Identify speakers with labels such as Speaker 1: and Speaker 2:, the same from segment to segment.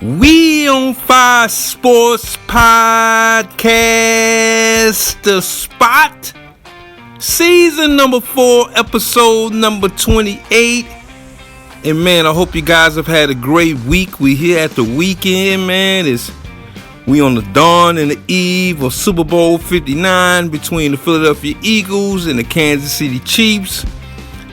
Speaker 1: We on Fire Sports Podcast, The Spot, season number 4, episode number 28. And man, I hope you guys have had a great week. We here at the weekend, man. We on the dawn and the eve of Super Bowl 59 between the Philadelphia Eagles and the Kansas City Chiefs.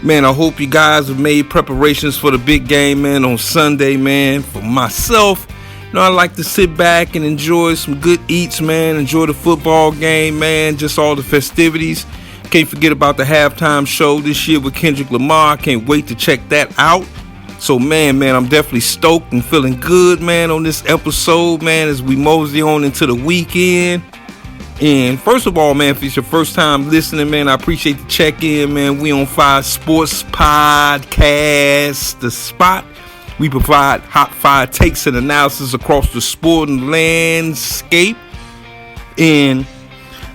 Speaker 1: Man, I hope you guys have made preparations for the big game, man, on Sunday, man. For myself, I like to sit back and enjoy some good eats, man. Enjoy the football game, man. Just all the festivities. Can't forget about the halftime show this year with Kendrick Lamar. Can't wait to check that out. So, man, I'm definitely stoked and feeling good, man, on this episode, man, as we mosey on into the weekend. And first of all, man, if it's your first time listening, man, I appreciate the check-in, man. We on Fire Sports Podcast, The Spot. We provide hot fire takes and analysis across the sporting landscape. And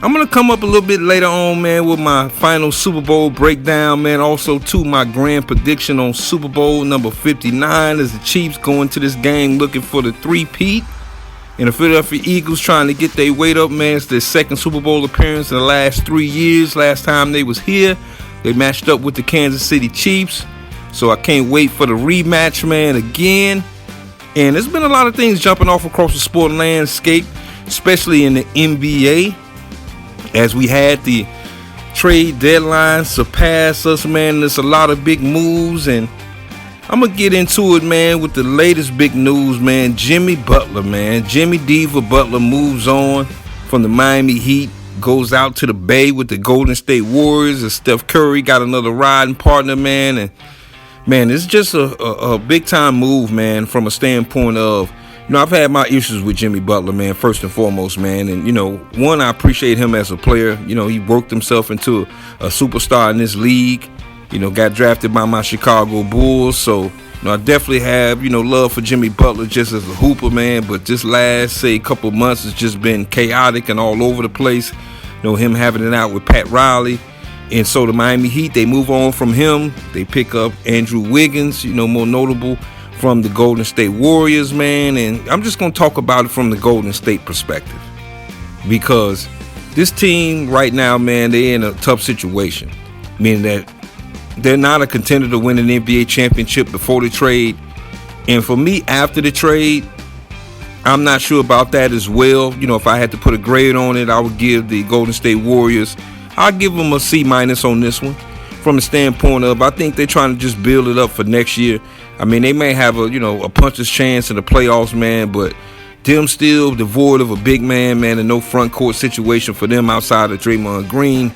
Speaker 1: I'm going to come up a little bit later on, man, with my final Super Bowl breakdown, man. Also, too, my grand prediction on Super Bowl number 59 as the Chiefs go into this game looking for the three-peat. And the Philadelphia Eagles trying to get their weight up, man. It's their second Super Bowl appearance in the last 3 years. Last time they was here, they matched up with the Kansas City Chiefs. So I can't wait for the rematch, man, again. And there's been a lot of things jumping off across the sporting landscape, especially in the NBA. As we had the trade deadline surpass us, man, there's a lot of big moves. And I'm going to get into it, man, with the latest big news, man. Jimmy Butler, man. Jimmy Diva Butler moves on from the Miami Heat, goes out to the Bay with the Golden State Warriors. And Steph Curry got another riding partner, man. And, man, it's just a big-time move, man, from a standpoint of, I've had my issues with Jimmy Butler, man, first and foremost, man. And, one, I appreciate him as a player. He worked himself into a superstar in this league. Got drafted by my Chicago Bulls. So, I definitely have, love for Jimmy Butler just as a hooper, man. But this last, couple months has just been chaotic and all over the place. Him having it out with Pat Riley. And so the Miami Heat, they move on from him. They pick up Andrew Wiggins, more notable from the Golden State Warriors, man. And I'm just going to talk about it from the Golden State perspective. Because this team right now, man, they're in a tough situation. Meaning that they're not a contender to win an NBA championship before the trade. And for me, after the trade, I'm not sure about that as well. If I had to put a grade on it, I would give the Golden State Warriors, I'll give them a C- on this one. From the standpoint of, I think they're trying to just build it up for next year. I mean, they may have a puncher's chance in the playoffs, man, but them still devoid of a big man, and no front court situation for them outside of Draymond Green.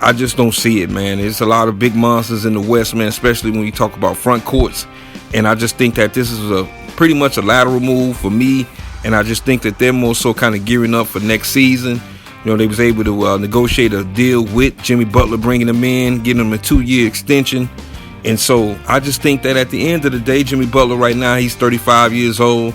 Speaker 1: I just don't see it, man. There's a lot of big monsters in the West, man, especially when you talk about front courts. And I just think that this is pretty much a lateral move for me. And I just think that they're more so kind of gearing up for next season. They was able to negotiate a deal with Jimmy Butler, bringing him in, getting him a 2-year extension. And so I just think that at the end of the day, Jimmy Butler right now, he's 35 years old.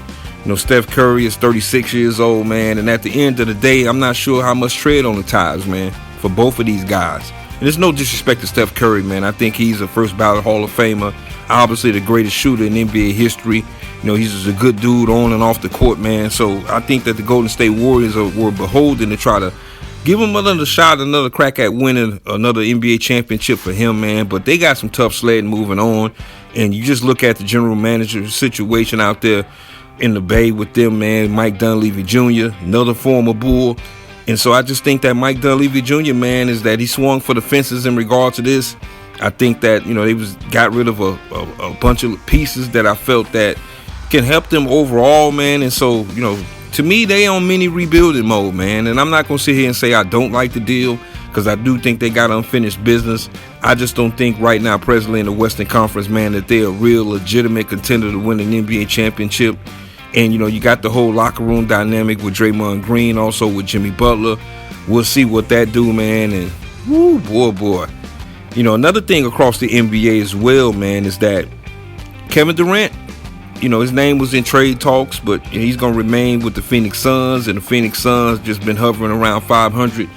Speaker 1: Steph Curry is 36 years old, man. And at the end of the day, I'm not sure how much tread on the tires, man, for both of these guys. And there's no disrespect to Steph Curry, man. I think he's a first ballot Hall of Famer. Obviously the greatest shooter in NBA history. He's just a good dude on and off the court, man. So I think that the Golden State Warriors were beholden to try to give him another shot, another crack at winning another NBA championship for him, man. But they got some tough sledding moving on. And you just look at the general manager situation out there in the Bay with them, man. Mike Dunleavy Jr., another former Bull. And so I just think that Mike Dunleavy Jr., man, is that he swung for the fences in regard to this. I think that, they got rid of a bunch of pieces that I felt that can help them overall, man. And so, to me, they on mini rebuilding mode, man. And I'm not going to sit here and say I don't like the deal, because I do think they got unfinished business. I just don't think right now, presently in the Western Conference, man, that they're a real legitimate contender to win an NBA championship. And, you got the whole locker room dynamic with Draymond Green, also with Jimmy Butler. We'll see what that do, man. And, woo, boy. Another thing across the NBA as well, man, is that Kevin Durant, his name was in trade talks, but he's going to remain with the Phoenix Suns. And the Phoenix Suns just been hovering around 500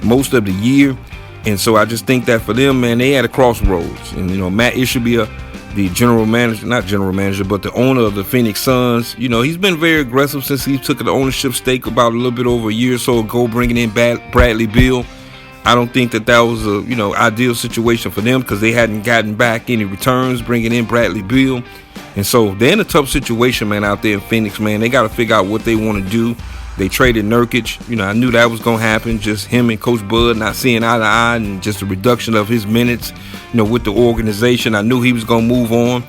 Speaker 1: most of the year. And so I just think that for them, man, they at a crossroads. And, Matt Ishbia, the not general manager, but the owner of the Phoenix Suns, he's been very aggressive since he took the ownership stake about a little bit over a year or so ago, bringing in Bradley Beal. I don't think that was a, ideal situation for them because they hadn't gotten back any returns bringing in Bradley Beal. And so they're in a tough situation, man, out there in Phoenix, man. They got to figure out what they want to do. They traded Nurkic. I knew that was going to happen. Just him and Coach Bud not seeing eye to eye and just a reduction of his minutes, with the organization. I knew he was going to move on.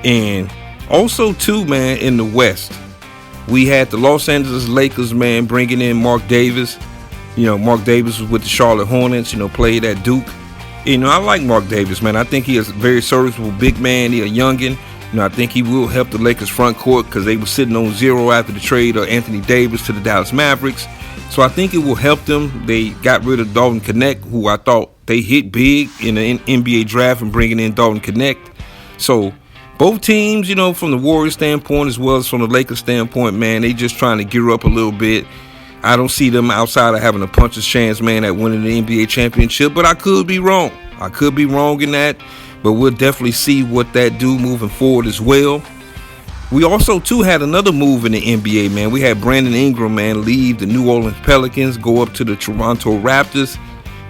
Speaker 1: And also, too, man, in the West, we had the Los Angeles Lakers, man, bringing in Mark Davis. Mark Davis was with the Charlotte Hornets, played at Duke. I like Mark Davis, man. I think he is a very serviceable big man. He a youngin'. I think he will help the Lakers front court because they were sitting on 0 after the trade of Anthony Davis to the Dallas Mavericks. So I think it will help them. They got rid of Dalton Knecht, who I thought they hit big in the NBA draft and bringing in Dalton Knecht. So both teams, from the Warriors standpoint as well as from the Lakers standpoint, man, they just trying to gear up a little bit. I don't see them outside of having a puncher's chance, man, at winning the NBA championship, but I could be wrong. I could be wrong in that. But we'll definitely see what that do moving forward as well. We also, too, had another move in the NBA, man. We had Brandon Ingram, man, leave the New Orleans Pelicans, go up to the Toronto Raptors.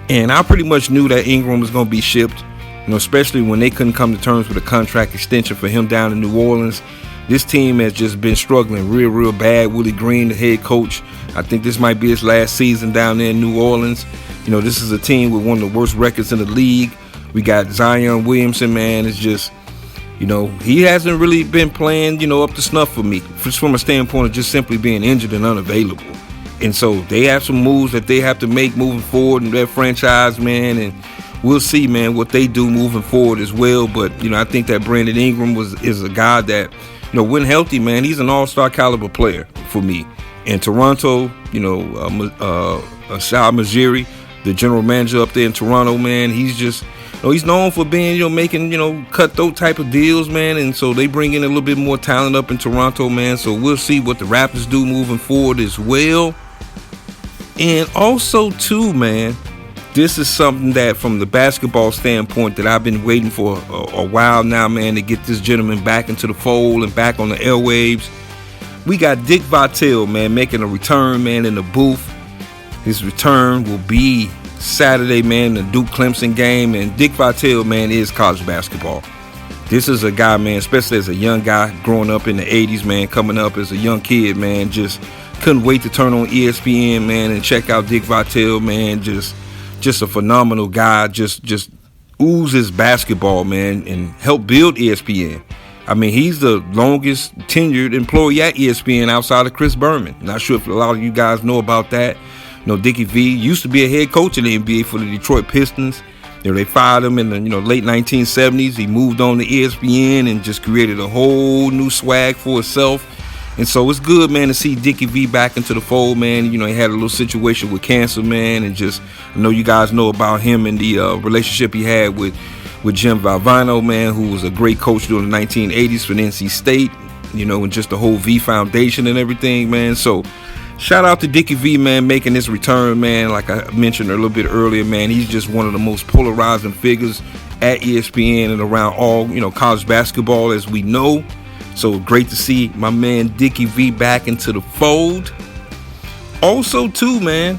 Speaker 1: And I pretty much knew that Ingram was going to be shipped, especially when they couldn't come to terms with a contract extension for him down in New Orleans. This team has just been struggling real bad. Willie Green, the head coach, I think this might be his last season down there in New Orleans. This is a team with one of the worst records in the league. We got Zion Williamson, man. It's just, he hasn't really been playing, up to snuff for me, just from a standpoint of just simply being injured and unavailable. And so they have some moves that they have to make moving forward in their franchise, man. And we'll see, man, what they do moving forward as well. But, I think that Brandon Ingram is a guy that, when healthy, man, he's an all-star caliber player for me. In Toronto, Shah Majiri, the general manager up there in Toronto, man, he's just... he's known for being, making, cutthroat type of deals, man. And so they bring in a little bit more talent up in Toronto, man. So we'll see what the Raptors do moving forward as well. And also, too, man, this is something that from the basketball standpoint that I've been waiting for a while now, man, to get this gentleman back into the fold and back on the airwaves. We got Dick Vitale, man, making a return, man, in the booth. His return will be Saturday, man, the Duke Clemson game. And Dick Vitale, man, is college basketball. This is a guy, man, especially as a young guy growing up in the 80s, man, coming up as a young kid, man, just couldn't wait to turn on ESPN, man, and check out Dick Vitale, man. Just a phenomenal guy, just oozes basketball, man, and helped build ESPN. I mean, he's the longest tenured employee at ESPN outside of Chris Berman. Not sure if a lot of you guys know about that. Dickie V used to be a head coach in the NBA for the Detroit Pistons. They fired him in the late 1970s. He moved on to ESPN and just created a whole new swag for himself. And so it's good, man, to see Dickie V back into the fold, man. He had a little situation with cancer, man, and just I know you guys know about him and the relationship he had with Jim Valvano, man, who was a great coach during the 1980s for NC State, and just the whole V Foundation and everything, man. So shout out to Dickie V, man, making this return, man. Like I mentioned a little bit earlier, man, he's just one of the most polarizing figures at ESPN and around all, college basketball as we know. So great to see my man Dickie V back into the fold. Also, too, man,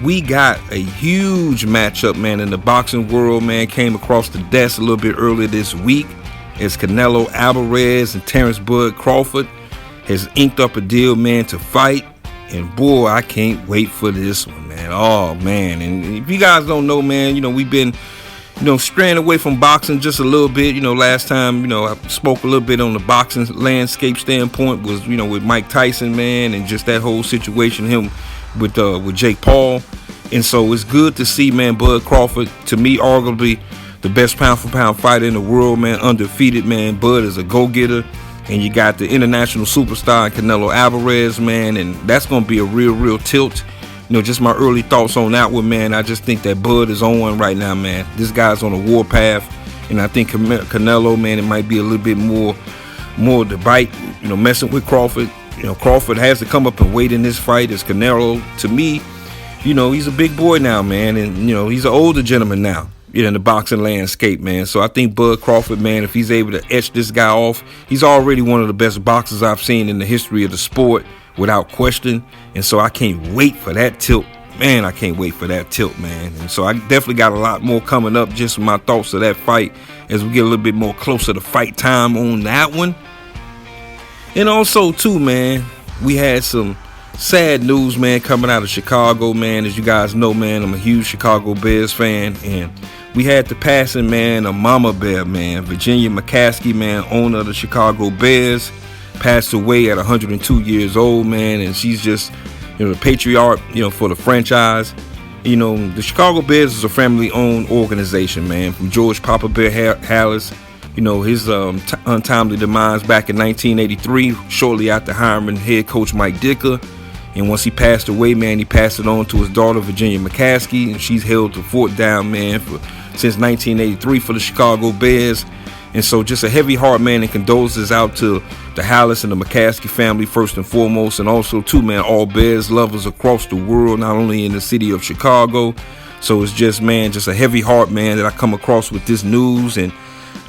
Speaker 1: we got a huge matchup, man, in the boxing world, man. Came across the desk a little bit earlier this week as Canelo Alvarez and Terrence Bud Crawford has inked up a deal, man, to fight. And boy, I can't wait for this one, man. Oh, man. And if you guys don't know, man, we've been, straying away from boxing just a little bit. Last time, I spoke a little bit on the boxing landscape standpoint was, with Mike Tyson, man, and just that whole situation, him with Jake Paul. And so it's good to see, man, Bud Crawford, to me, arguably the best pound-for-pound fighter in the world, man, undefeated, man. Bud is a go-getter. And you got the international superstar Canelo Alvarez, man, and that's going to be a real tilt. Just my early thoughts on that one, man. I just think that Bud is on one right now, man. This guy's on a warpath, and I think Canelo, man, it might be a little bit more the bite, messing with Crawford. Crawford has to come up and wait in this fight as Canelo, to me, he's a big boy now, man, and he's an older gentleman now, in the boxing landscape, man. So I think Bud Crawford, man, if he's able to etch this guy off, he's already one of the best boxers I've seen in the history of the sport, without question. And so I can't wait for that tilt. Man, I can't wait for that tilt, man. And so I definitely got a lot more coming up, just my thoughts of that fight as we get a little bit more closer to fight time on that one. And also, too, man, we had some sad news, man, coming out of Chicago, man. As you guys know, man, I'm a huge Chicago Bears fan. And we had the passing, man, of Mama Bear, man. Virginia McCaskey, man, owner of the Chicago Bears, passed away at 102 years old, man. And she's just the patriarch, for the franchise. The Chicago Bears is a family-owned organization, man. From George Papa Bear Hallis, his untimely demise back in 1983, shortly after hiring head coach Mike Dicker. And once he passed away, man, he passed it on to his daughter, Virginia McCaskey, and she's held the fort down, man, since 1983 for the Chicago Bears. And so just a heavy heart, man, and condolences out to the Hallis and the McCaskey family first and foremost, and also, too, man, all Bears lovers across the world, not only in the city of Chicago. So it's just, man, just a heavy heart, man, that I come across with this news. And,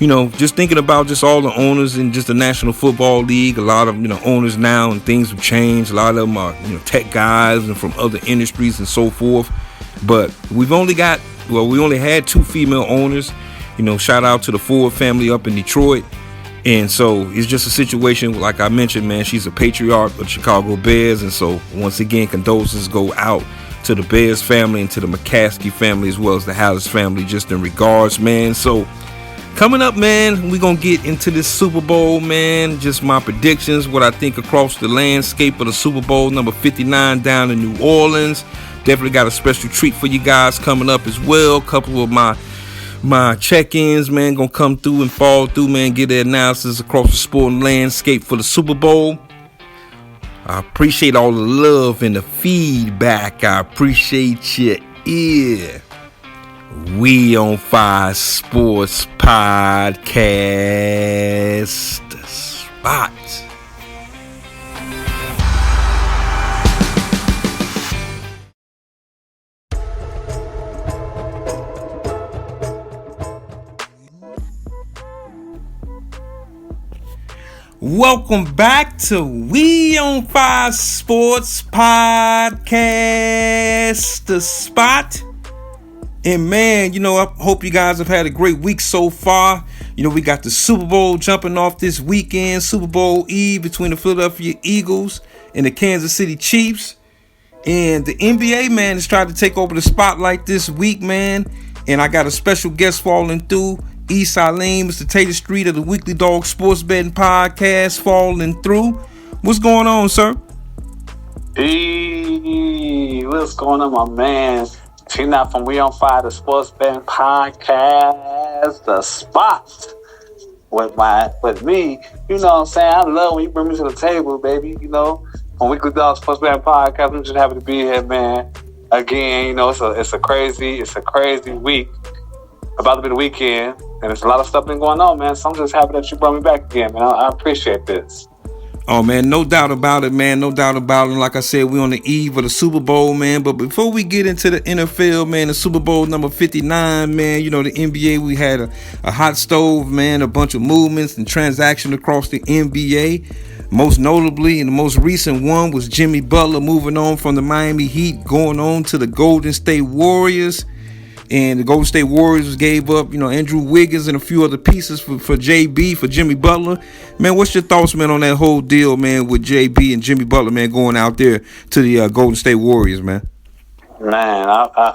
Speaker 1: just thinking about just all the owners in just the National Football League, a lot of, owners now, and things have changed. A lot of them are, tech guys and from other industries and so forth. But we only had 2 female owners. Shout out to the Ford family up in Detroit. And so it's just a situation, like I mentioned, man, she's a patriarch of the Chicago Bears. And so once again, condolences go out to the Bears family and to the McCaskey family, as well as the Hallis family, just in regards, man. So coming up, man, we're going to get into this Super Bowl, man. Just my predictions, what I think across the landscape of the Super Bowl number 59 down in New Orleans. Definitely got a special treat for you guys coming up as well. A couple of my check-ins, man, gonna come through and fall through, man, get the analysis across the sporting landscape for the Super Bowl. I appreciate all the love and the feedback. I appreciate your ear. We on Fire Sports Podcast, the spot. Welcome back to We on Fire Sports Podcast, the spot. And man, I hope you guys have had a great week so far. We got the Super Bowl jumping off this weekend, Super Bowl Eve between the Philadelphia Eagles and the Kansas City Chiefs. And the NBA, man, has tried to take over the spotlight this week, man. And I got a special guest falling through. Salim, Mr. Taylor Street of the Weekly Dog Sports Betting Podcast, falling through. What's going on, sir?
Speaker 2: Hey, what's going on, my man? Tina from We on Fire, the Sports Betting Podcast, the spot. With me, you know what I'm saying? I love when you bring me to the table, baby. On Weekly Dog Sports Betting Podcast, I'm just happy to be here, man. Again, it's a crazy week. About to be the weekend, and there's a lot of stuff been going on, man. So I'm just happy that you brought me back again, man. I appreciate this.
Speaker 1: Oh, man, no doubt about it, man. No doubt about it. Like I said, we're on the eve of the Super Bowl, man. But before we get into the NFL, man, the Super Bowl number 59, man, the NBA, we had a hot stove, man, a bunch of movements and transactions across the NBA. Most notably, and the most recent one was Jimmy Butler moving on from the Miami Heat, going on to the Golden State Warriors. And the Golden State Warriors gave up, Andrew Wiggins and a few other pieces for JB, for Jimmy Butler. Man, what's your thoughts, man, on that whole deal, man, with JB and Jimmy Butler, man, going out there to the Golden State Warriors, man?
Speaker 2: Man,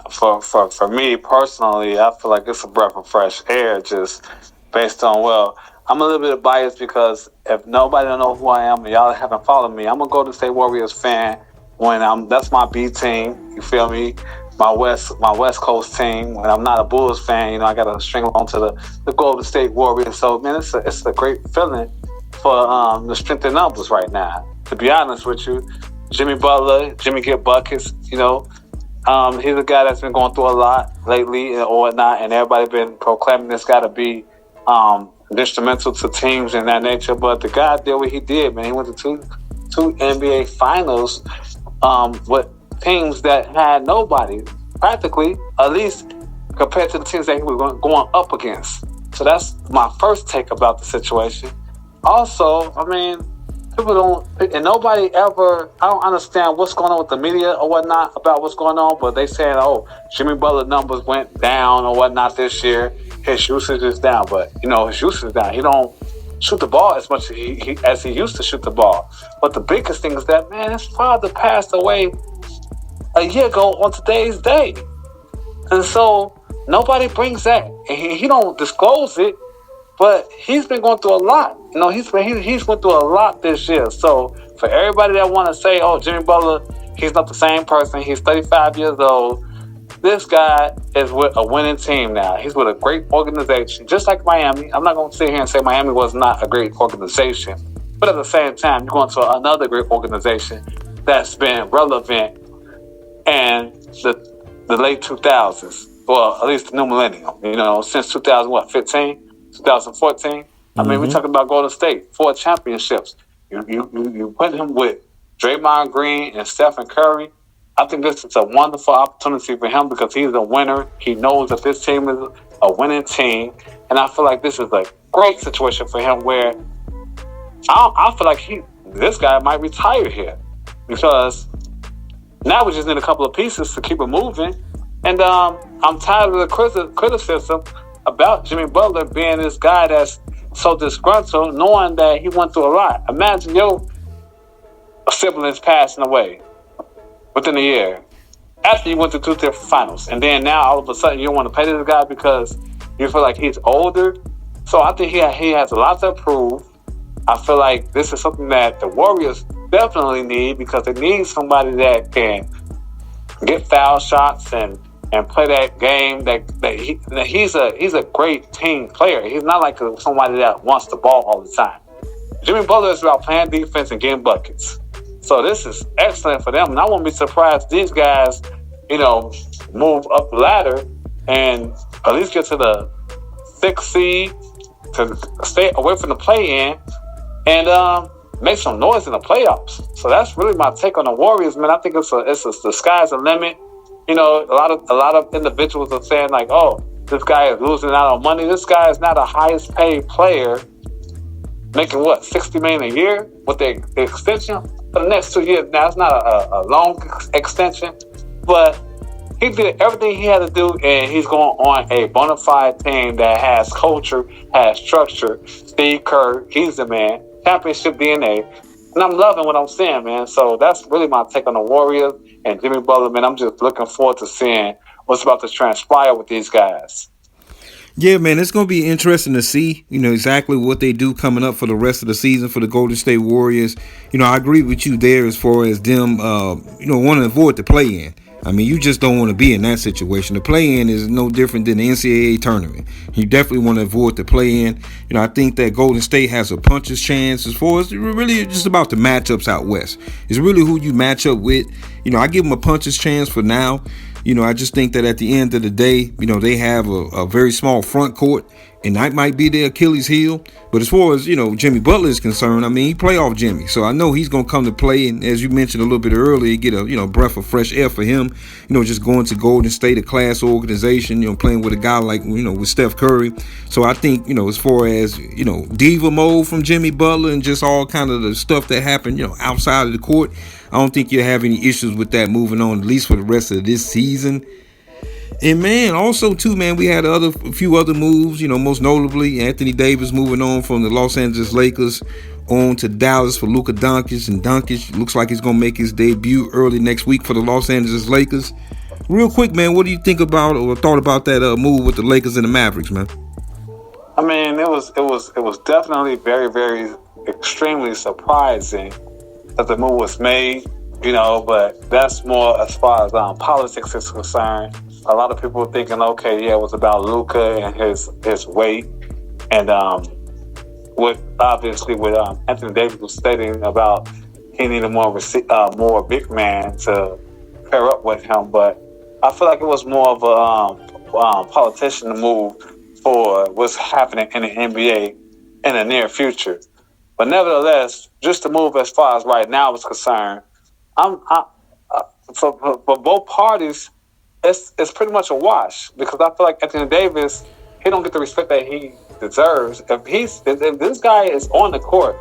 Speaker 2: for me personally, I feel like it's a breath of fresh air, just based on, I'm a little bit biased because if nobody don't know who I am and y'all haven't followed me, I'm a Golden State Warriors fan. That's my B team, you feel me? My West Coast team. When I'm not a Bulls fan, I got to string on to the Golden State Warriors. So, man, it's a great feeling for the strength in numbers right now. To be honest with you, Jimmy get buckets. He's a guy that's been going through a lot lately or whatnot, and everybody been proclaiming this guy to be instrumental to teams in that nature. But the guy did what he did, man. He went to two NBA finals. teams that had nobody, practically, at least compared to the teams that he was going up against. So that's my first take about the situation. Also, I mean, people don't, and nobody ever, I don't understand what's going on with the media or whatnot about what's going on, but they saying, oh, Jimmy Butler numbers went down or whatnot this year. His usage is down, but, his usage is down. He don't shoot the ball as much as he used to shoot the ball. But the biggest thing is that, man, his father passed away a year ago on today's day. And so nobody brings that. And he don't disclose it, but he's been going through a lot. He's went through a lot this year. So for everybody that want to say, oh, Jimmy Butler, he's not the same person. He's 35 years old. This guy is with a winning team now. He's with a great organization, just like Miami. I'm not going to sit here and say Miami was not a great organization. But at the same time, you're going to another great organization that's been relevant in the late 2000s. Well, at least the new millennium. Since 2015, 2014. I mean, we're talking about Golden State, 4 championships. You put him with Draymond Green and Stephen Curry. I think this is a wonderful opportunity for him because he's a winner. He knows that this team is a winning team. And I feel like this is a great situation for him where I feel like this guy might retire here because now we just need a couple of pieces to keep it moving. And I'm tired of the criticism about Jimmy Butler being this guy that's so disgruntled, knowing that he went through a lot. Imagine your siblings passing away within a year after you went through 2 different finals, and then now all of a sudden you don't want to pay this guy because you feel like he's older. So I think he has a lot to prove. I feel like this is something that the Warriors definitely need because they need somebody that can get foul shots and play that game. He's a great team player. He's not like somebody that wants the ball all the time. Jimmy Butler is about playing defense and getting buckets. So this is excellent for them. And I won't be surprised these guys, move up the ladder and at least get to the 6th seed to stay away from the play-in and make some noise in the playoffs. So that's really my take on the Warriors, man. I think it's the sky's the limit. A lot of individuals are saying like, oh, this guy is losing out on money. This guy is not a highest paid player, making $60 million a year with the extension for the next 2 years. Now it's not a long extension, but he did everything he had to do, and he's going on a bona fide team that has culture, has structure. Steve Kerr, he's the man. Championship DNA. And I'm loving what I'm seeing, man. So that's really my take on the Warriors and Jimmy Butler, man. I'm just looking forward to seeing what's about to transpire with these guys.
Speaker 1: Yeah, man, it's going to be interesting to see, exactly what they do coming up for the rest of the season for the Golden State Warriors. I agree with you there as far as them, want to avoid the play-in. I mean, you just don't want to be in that situation. The play-in is no different than the NCAA tournament. You definitely want to avoid the play-in. I think that Golden State has a puncher's chance as far as really just about the matchups out west. It's really who you match up with. I give them a puncher's chance for now. I just think that at the end of the day, they have a very small front court, and that might be their Achilles heel. But as far as, Jimmy Butler is concerned, I mean, he playoff Jimmy. So I know he's going to come to play. And as you mentioned a little bit earlier, get a, breath of fresh air for him, just going to Golden State, a class organization, playing with a guy like, with Steph Curry. So I think, as far as, diva mode from Jimmy Butler and just all kind of the stuff that happened, outside of the court, I don't think you'll have any issues with that moving on, at least for the rest of this season. And, man, also, too, man, we had a few other moves, most notably Anthony Davis moving on from the Los Angeles Lakers on to Dallas for Luka Doncic. And Doncic looks like he's going to make his debut early next week for the Los Angeles Lakers. Real quick, man, what do you think about or thought about that move with the Lakers and the Mavericks, man?
Speaker 2: I mean, it was definitely very, very extremely surprising that the move was made, but that's more as far as politics is concerned. A lot of people were thinking, okay, yeah, it was about Luka and his weight, and with Anthony Davis was stating about he needed more big man to pair up with him. But I feel like it was more of a politician move for what's happening in the NBA in the near future. But nevertheless, just to move as far as right now is concerned, for both parties, it's pretty much a wash, because I feel like Anthony Davis, he don't get the respect that he deserves. If this guy is on the court,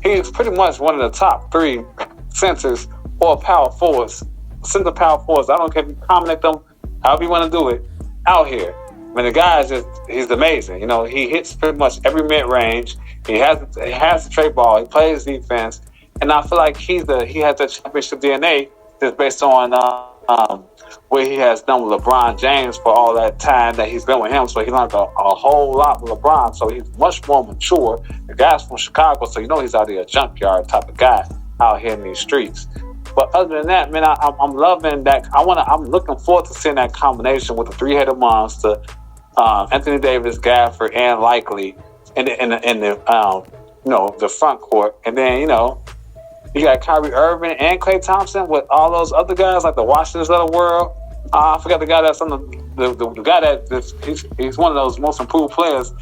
Speaker 2: he is pretty much one of the top 3 centers or power forwards, center power forwards. I don't care if you combine them, however you want to do it, out here. I mean, the guy is he's amazing. You know, he hits pretty much every mid range. He has the trade ball. He plays defense, and I feel like he has the championship DNA just based on what he has done with LeBron James for all that time that he's been with him. So he learned a whole lot with LeBron. So he's much more mature. The guy's from Chicago, so you know he's out there a junkyard type of guy out here in these streets. But other than that, man, I'm loving that. I'm looking forward to seeing that combination with the 3-headed monster, Anthony Davis, Gafford, and Likely in the front court, and then you got Kyrie Irving and Klay Thompson with all those other guys like the Washingtons of the world. I forgot the guy that's on the guy he's one of those most improved players.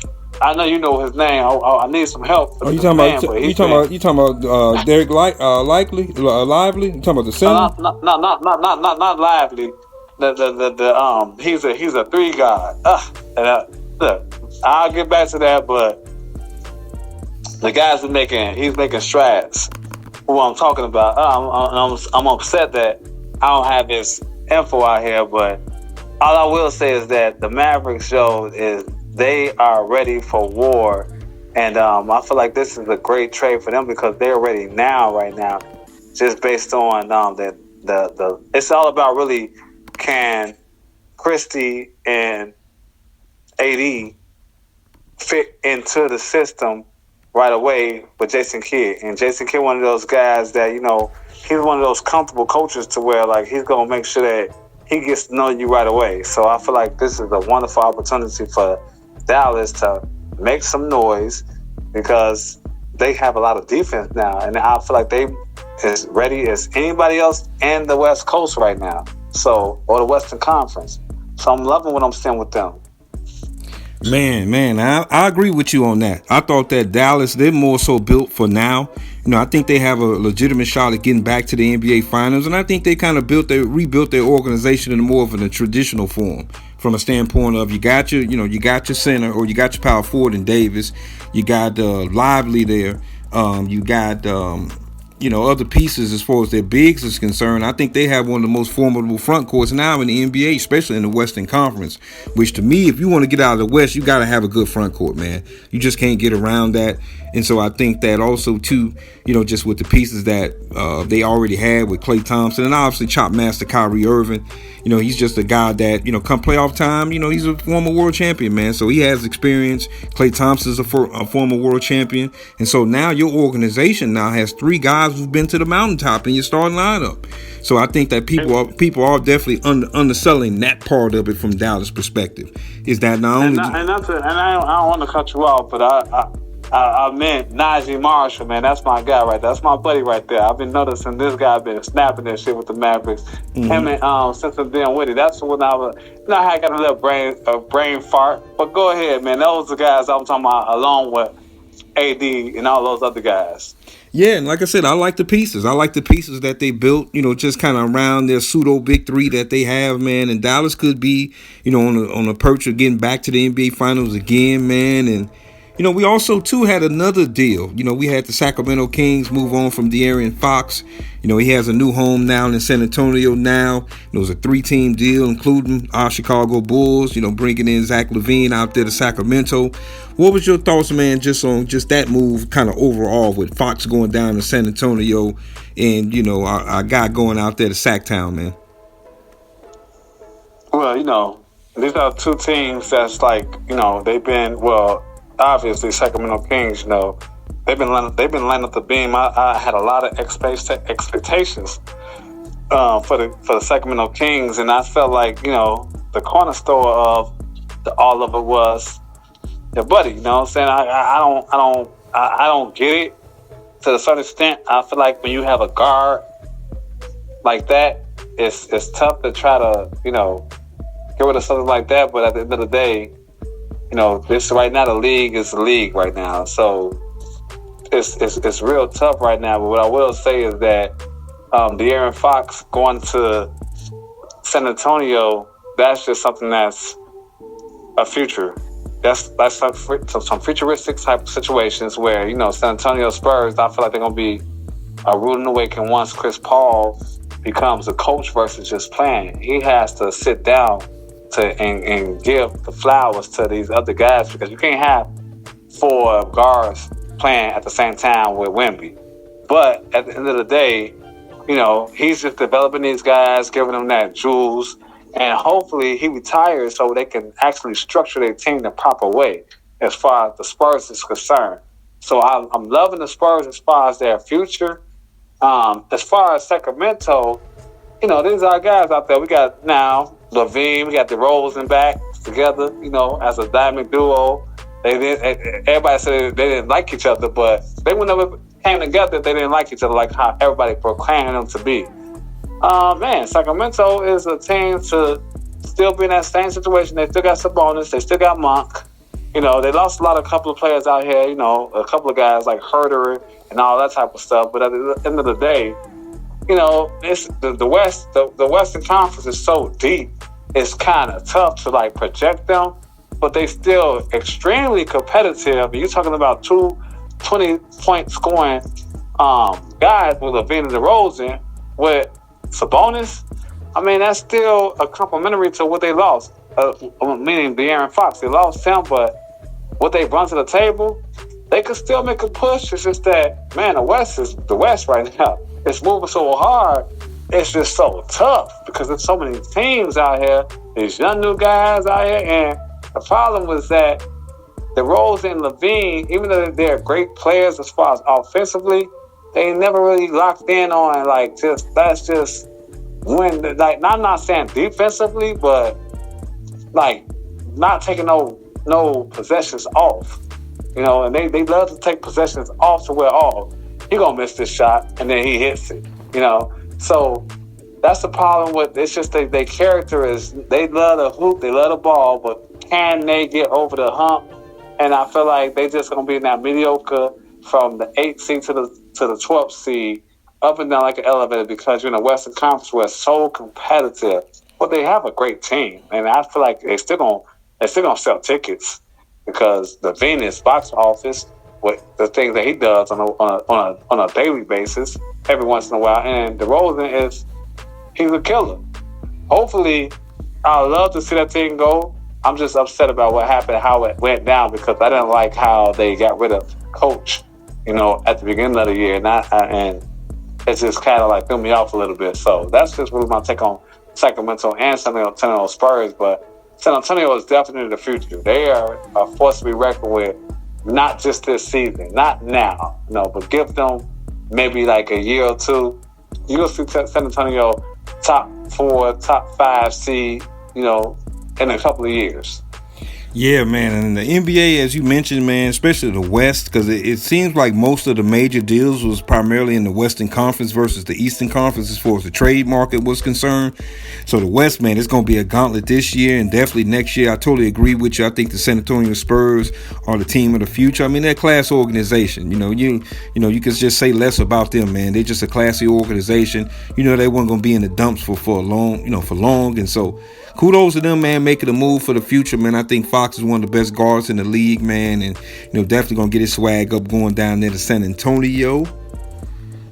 Speaker 2: I know you know his name. I need some help.
Speaker 1: You talking about Derek Lively? You talking about the center?
Speaker 2: Not Lively. He's a 3 guy. Look, I'll get back to that, but the guys he's making strides. Who I'm talking about. I'm upset that I don't have his info out here, but all I will say is that the Mavericks show is they are ready for war, and I feel like this is a great trade for them because they're ready right now, just based on the it's all about really can Christie and AD fit into the system right away with Jason Kidd. And Jason Kidd, one of those guys that, he's one of those comfortable coaches to where, like, he's going to make sure that he gets to know you right away. So I feel like this is a wonderful opportunity for Dallas to make some noise because they have a lot of defense now. And I feel like they as ready as anybody else in the West Coast right now. Or the Western Conference. So I'm loving what I'm seeing with them.
Speaker 1: Man, I agree with you on that. I thought that Dallas, they're more so built for now. I think they have a legitimate shot at getting back to the NBA Finals, and I think they kind of rebuilt their organization in more of a traditional form, from a standpoint of you got your center or you got your power forward in Davis, you got Lively there, you got other pieces as far as their bigs is concerned. I think they have one of the most formidable front courts now in the NBA, especially in the Western Conference, which to me, if you want to get out of the West, you got to have a good front court, man. You just can't get around that. And so I think that also, too, just with the pieces that they already had with Klay Thompson and obviously Chop Master Kyrie Irving, he's just a guy that, come playoff time, he's a former world champion, man. So he has experience. Klay Thompson's a former world champion. And so now your organization now has 3 guys who've been to the mountaintop in your starting lineup. So I think that people are definitely underselling that part of it from Dallas' perspective. Is that not only...
Speaker 2: I don't want to cut you off, but I meant Najee Marshall, man. That's my guy right there. That's my buddy right there. I've been noticing this guy been snapping that shit with the Mavericks. Mm-hmm. Him and since being with it. That's when I was, I got a little brain fart. But go ahead, man. Those are the guys I was talking about, along with AD and all those other guys.
Speaker 1: Yeah, and like I said, I like the pieces. I like the pieces that they built, just kind of around their pseudo big 3 that they have, man. And Dallas could be, on the perch of getting back to the NBA Finals again, man. And we also, too, had another deal. We had the Sacramento Kings move on from De'Aaron Fox. He has a new home now in San Antonio now. It was a 3-team deal, including our Chicago Bulls, bringing in Zach LaVine out there to Sacramento. What was your thoughts, man, just on that move kind of overall with Fox going down to San Antonio and, our guy going out there to Sacktown, man?
Speaker 2: Well, these are 2 teams that's like, they've been, obviously Sacramento Kings, they've been lining up the beam. I had a lot of expectations for the Sacramento Kings, and I felt like the cornerstone of all of it was your buddy. You know what I'm saying? I don't get it to a certain extent. I feel like when you have a guard like that, it's tough to try to get rid of something like that. But at the end of the day, this right now, the league is the league right now. So it's real tough right now. But what I will say is that De'Aaron Fox going to San Antonio, that's just something that's a future. That's some futuristic type of situations where, San Antonio Spurs, I feel like they're going to be a rude awakening once Chris Paul becomes a coach versus just playing. He has to sit down and give the flowers to these other guys, because you can't have 4 guards playing at the same time with Wemby. But at the end of the day, he's just developing these guys, giving them that juice, and hopefully he retires so they can actually structure their team the proper way as far as the Spurs is concerned. So I'm loving the Spurs as far as their future. As far as Sacramento, these are guys out there. We got now LaVine, we got DeRozan back together, as a diamond duo. Everybody said they didn't like each other, but they never came together. They didn't like each other like how everybody proclaimed them to be. Sacramento is a team to still be in that same situation. They still got Sabonis. They still got Monk. They lost a couple of players out here, a couple of guys like HURRAH and all that type of stuff. But at the end of the day, it's the West. The Western Conference is so deep. It's kind of tough to project them, but they still extremely competitive. You're talking about 2 20-point scoring guys with LaVine and DeRozan with Sabonis. I mean, that's still a complimentary to what they lost. Meaning De'Aaron Fox, they lost him, but what they brought to the table, they could still make a push. It's just that, man, the West right now. It's moving so hard. It's just so tough because there's so many teams out here. These young new guys out here, and the problem was that DeRozan and LaVine, even though they're great players as far as offensively, they never really locked in on that's just when. I'm not saying defensively, but not taking no possessions off. And they love to take possessions off to where he gonna miss this shot and then he hits it. So that's the problem with it's just their character is they love the hoop, they love the ball, but can they get over the hump? And I feel like they just gonna be in that mediocre from the 8th seed to the 12th seed, up and down like an elevator, because you're in the Western Conference where it's so competitive. But they have a great team, and I feel like they still gonna sell tickets because the Venus box office with the things that he does on a daily basis, every once in a while, and DeRozan he's a killer. Hopefully, I love to see that team go. I'm just upset about what happened, how it went down, because I didn't like how they got rid of coach, at the beginning of the year, and it's just kind of threw me off a little bit. So that's just really my take on Sacramento and San Antonio Spurs. But San Antonio is definitely the future. They are a force to be reckoned with, not just this season, not now, but give them maybe a year or two. You'll see San Antonio top 4, top 5 seed, in a couple of years.
Speaker 1: Yeah, man, and the NBA, as you mentioned, man, especially the West, because it seems like most of the major deals was primarily in the Western Conference versus the Eastern Conference as far as the trade market was concerned. So the West, man, it's going to be a gauntlet this year and definitely next year. I totally agree with you. I think the San Antonio Spurs are the team of the future. I mean, they're a class organization. You can just say less about them, man. They're just a classy organization. They weren't going to be in the dumps for long, and so kudos to them, man, making a move for the future, man. I think Fox is one of the best guards in the league, man, and definitely gonna get his swag up going down there to San Antonio.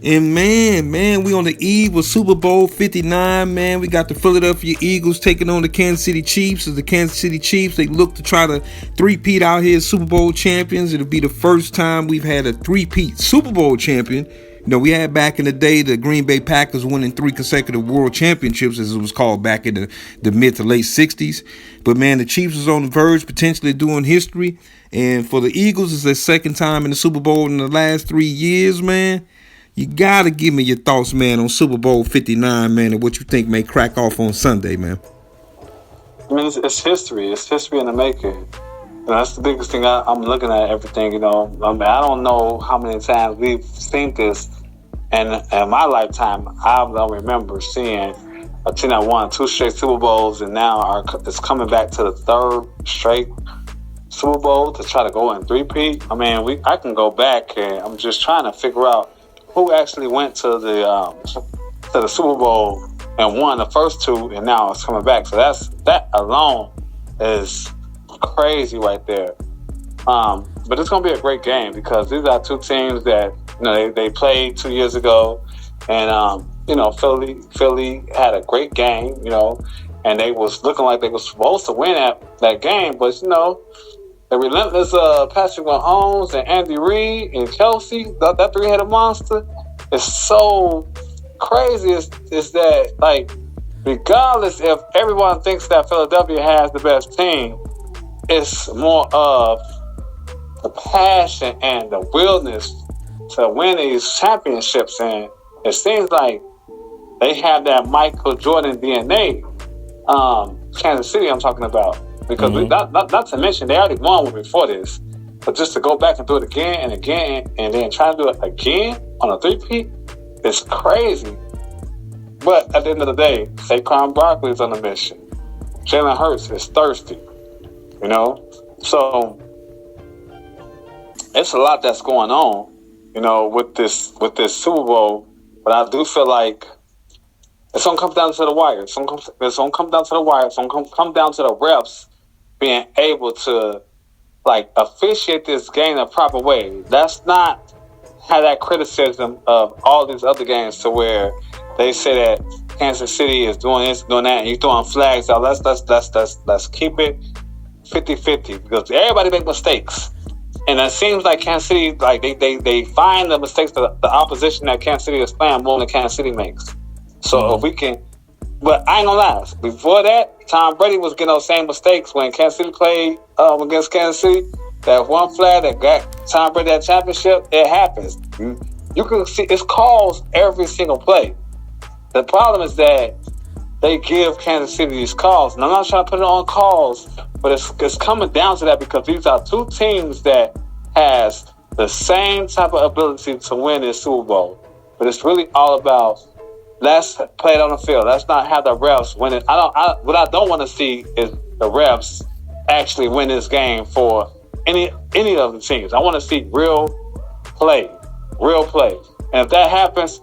Speaker 1: And man, we on the eve of Super Bowl 59, man. We got the Philadelphia Eagles taking on the Kansas City Chiefs. As the Kansas City Chiefs, they look to try to three-peat out here as Super Bowl champions. It'll be the first time we've had a three-peat Super Bowl champion. We had back in the day the Green Bay Packers winning 3 consecutive world championships, as it was called back in the mid to late 60s. But, man, the Chiefs is on the verge, potentially doing history. And for the Eagles, it's their second time in the Super Bowl in the last 3 years, man. You got to give me your thoughts, man, on Super Bowl 59, man, and what you think may crack off on Sunday, man.
Speaker 2: I mean, it's history. It's history in the making. That's the biggest thing. I'm looking at everything, I don't know how many times we've seen this. And in my lifetime, I don't remember seeing a team that won 2 straight Super Bowls and now is coming back to the 3rd straight Super Bowl to try to go in three-peat. I mean, I can go back and I'm just trying to figure out who actually went to the to the Super Bowl and won the first two, and now it's coming back. So that alone is crazy right there. But it's gonna be a great game because these are two teams that they played 2 years ago, and Philly had a great game, and they was looking like they was supposed to win that game, but the relentless Patrick Mahomes and Andy Reid and Kelsey, that three-headed monster, is so crazy. Is that, like, regardless if everyone thinks that Philadelphia has the best team, it's more of the passion and the willingness to win these championships, and it seems like they have that Michael Jordan DNA. Kansas City, I'm talking about, because not to mention they already won one before this, but just to go back and do it again and again, and then try to do it again on a three-peat, it's crazy. But at the end of the day, Saquon Barkley is on a mission. Jalen Hurts is thirsty, So it's a lot that's going on, with this Super Bowl. But I do feel like it's gonna come down to the wire. It's gonna come down to the wire. It's gonna come down to the refs being able to, like, officiate this game the proper way. Let's not have that criticism of all these other games to where they say that Kansas City is doing this, doing that, and you throwing flags out. Let's keep it 50-50 because everybody make mistakes. And it seems like Kansas City, like they find the mistakes that the opposition that Kansas City is playing more than Kansas City makes. So if we can, but I ain't gonna lie. Before that, Tom Brady was getting those same mistakes when Kansas City played against Kansas City. That one flag that got Tom Brady that championship, it happens. You can see it's calls every single play. The problem is that they give Kansas City these calls, and I'm not trying to put it on calls, but it's coming down to that because these are two teams that has the same type of ability to win this Super Bowl. But it's really all about, let's play it on the field. Let's not have the refs win it. What I don't want to see is the refs actually win this game for any of the teams. I want to see real play. And if that happens,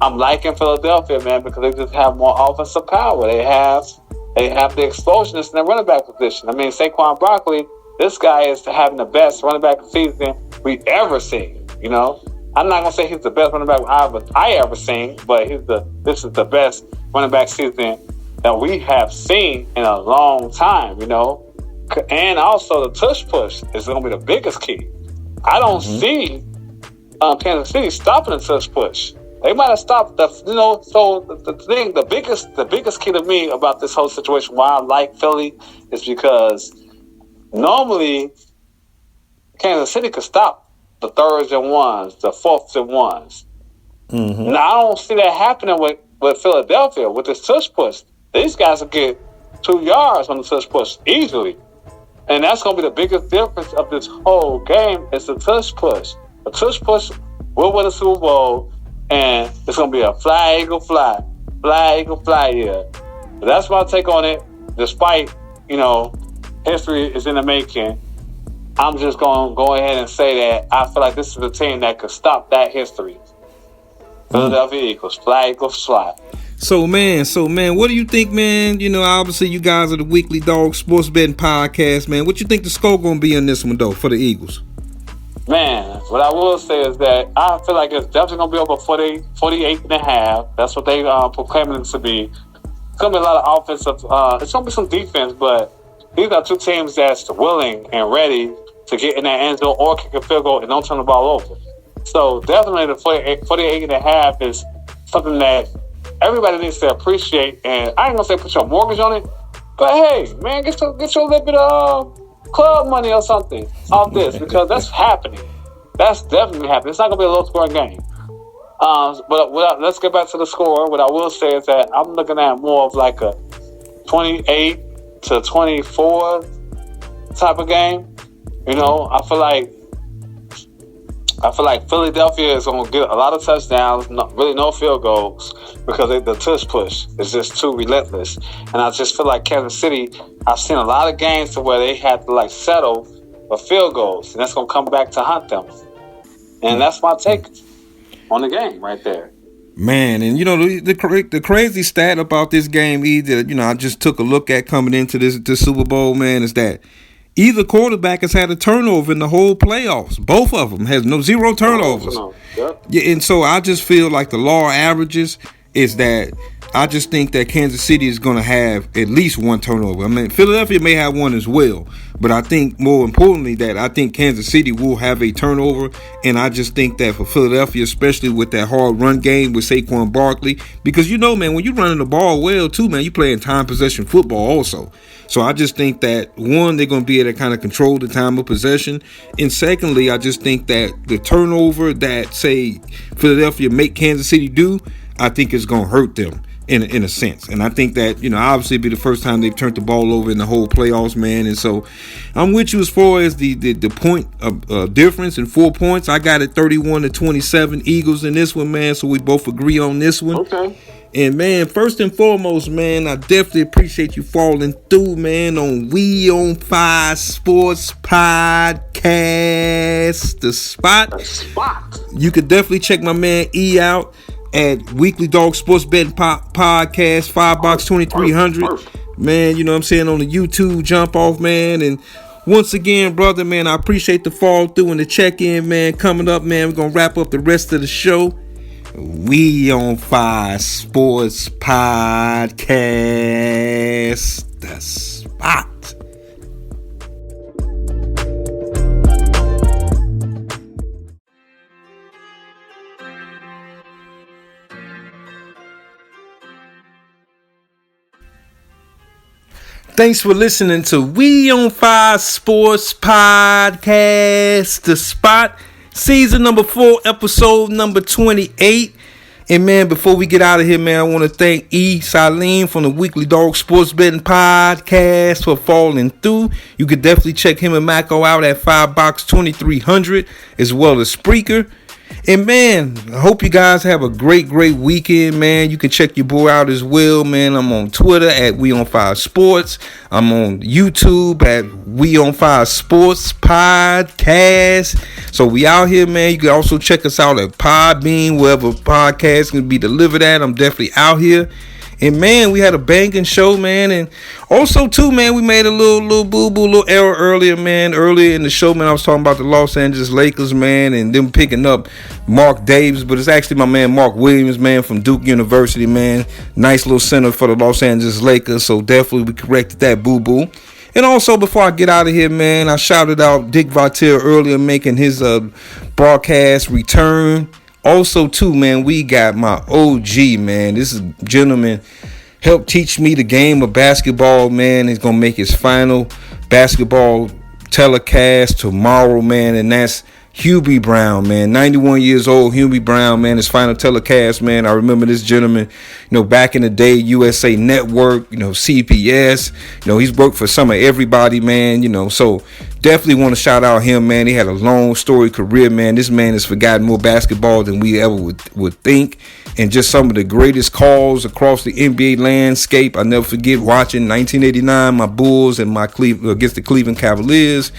Speaker 2: I'm liking Philadelphia, man, because they just have more offensive power. They have the explosiveness in their running back position. I mean, Saquon Barkley, this guy is having the best running back season we've ever seen. I'm not gonna say he's the best running back I ever seen, but this is the best running back season that we have seen in a long time. And also the tush push is gonna be the biggest key. I don't see Kansas City stopping the tush push. They might have stopped So the biggest key to me about this whole situation, why I like Philly, is because normally Kansas City could stop the thirds and ones, the fourths and ones. Now I don't see that happening with Philadelphia with this tush push. These guys will get 2 yards on the tush push easily, and that's going to be the biggest difference of this whole game. Is the tush push. The tush push will win the Super Bowl. And it's going to be a fly, eagle, fly year. But that's my take on it. Despite, history is in the making, I'm just going to go ahead and say that I feel like this is a team that could stop that history. Philadelphia Eagles, fly, eagles, fly.
Speaker 1: So man, what do you think, man? Obviously you guys are the Weekly Dog Sports Betting Podcast, man. What you think the score going to be on this one, though, for the Eagles?
Speaker 2: Man, what I will say is that I feel like it's definitely going to be over 48.5. That's what they proclaiming it to be. It's going to be a lot of offensive. It's going to be some defense, but these are two teams that's willing and ready to get in that end zone or kick a field goal and don't turn the ball over. So definitely the 48.5 is something that everybody needs to appreciate. And I ain't going to say put your mortgage on it, but hey, man, get your little bit of club money or something off this, because that's happening. That's definitely happening. It's not going to be a low-scoring game. But let's get back to the score. What I will say is that I'm looking at more of like a 28-24 type of game. I feel like Philadelphia is going to get a lot of touchdowns, really no field goals, because the tush push is just too relentless. And I just feel like Kansas City, I've seen a lot of games to where they had to settle for field goals, and that's going to come back to hunt them. And that's my take on the game right there.
Speaker 1: Man, and you know the crazy stat about this game, either I just took a look at coming into this Super Bowl, man, is that either quarterback has had a turnover in the whole playoffs. Both of them has zero turnovers.
Speaker 2: Yep.
Speaker 1: Yeah, and so I just feel like the law averages is that I just think that Kansas City is going to have at least one turnover. I mean, Philadelphia may have one as well, but I think more importantly that I think Kansas City will have a turnover, and I just think that for Philadelphia, especially with that hard run game with Saquon Barkley, because man, when you're running the ball well too, man, you're playing time possession football also. So I just think that, one, they're going to be able to kind of control the time of possession. And secondly, I just think that the turnover that, say, Philadelphia make Kansas City do, I think is going to hurt them in a sense. And I think that, obviously it'll be the first time they've turned the ball over in the whole playoffs, man. And so I'm with you as far as the point of difference in 4 points. I got it 31-27 Eagles in this one, man. So we both agree on this one.
Speaker 2: Okay.
Speaker 1: And, man, first and foremost, man, I definitely appreciate you falling through, man, on We on Fire Sports Podcast, The Spot.
Speaker 2: The Spot.
Speaker 1: You could definitely check my man E out at Weekly Dog Sports Betting Podcast, $5 $2,300. Man, you know what I'm saying, on the YouTube jump off, man. And once again, brother, man, I appreciate the fall through and the check-in, man. Coming up, man, we're going to wrap up the rest of the show. We on Fire Sports Podcast, The Spot. Thanks for listening to We on Fire Sports Podcast, The Spot. Season number 4, episode number 28. And, man, before we get out of here, man, I want to thank E. Salim from the Weekly Dog Sports Betting Podcast for falling through. You could definitely check him and Mako out at $5 $2,300, as well as Spreaker. And, man, I hope you guys have a great weekend, man. You can check your boy out as well, man. I'm on Twitter at We On Fire Sports. I'm on YouTube at We On Fire Sports Podcast. So we out here, man. You can also check us out at Podbean, wherever podcasts can be delivered at. I'm definitely out here. And, man, we had a banging show, man. And also, too, man, we made a little boo-boo, little error earlier, man. Earlier in the show, man, I was talking about the Los Angeles Lakers, man, and them picking up Mark Davis. But it's actually my man Mark Williams, man, from Duke University, man. Nice little center for the Los Angeles Lakers. So definitely we corrected that boo-boo. And also, before I get out of here, man, I shouted out Dick Vitale earlier making his broadcast return. Also, too, man, we got my OG, man. This is gentleman helped teach me the game of basketball, man. He's going to make his final basketball telecast tomorrow, man. And that's HUBIE Brown, man. 91 years old, HUBIE Brown, man. His final telecast, man. I remember this gentleman, back in the day, USA Network, CBS. He's worked for some of everybody, man. So definitely want to shout out him, man. He had a long story career, man. This man has forgotten more basketball than we ever would think. And just some of the greatest calls across the NBA landscape. I never forget watching 1989, my Bulls and my against the Cleveland Cavaliers,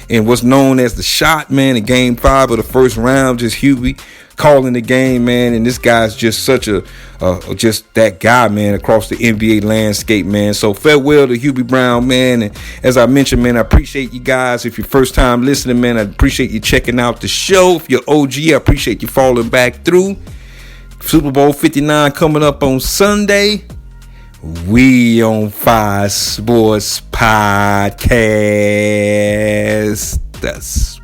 Speaker 1: and what's known as the shot, man, in Game 5 of the first round. Just HUBIE calling the game, man. And this guy's just such just that guy, man, across the NBA landscape, man. So farewell to HUBIE Brown, man. And as I mentioned, man, I appreciate you guys. If you're first time listening, man, I appreciate you checking out the show. If you're OG, I appreciate you falling back through. Super Bowl 59 coming up on Sunday. We on Fire Sports Podcast. That's